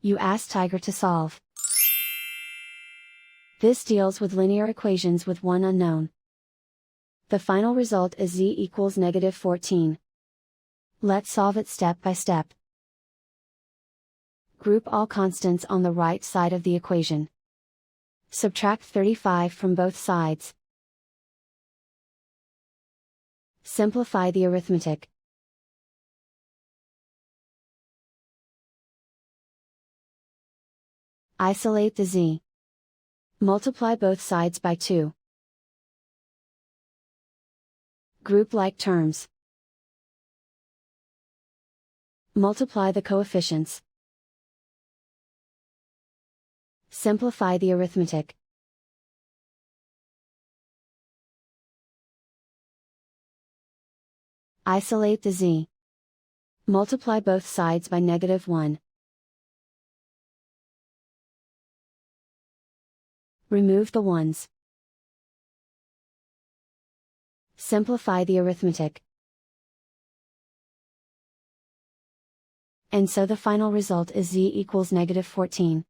You ask Tiger to solve. This deals with linear equations with one unknown. The final result is z equals -14. Let's solve it step by step. Group all constants on the right side of the equation. Subtract 35 from both sides. Simplify the arithmetic. Isolate the z. Multiply both sides by 2. Group like terms. Multiply the coefficients. Simplify the arithmetic. Isolate the z. Multiply both sides by -1. Remove the ones. Simplify the arithmetic. And so the final result is z equals -14.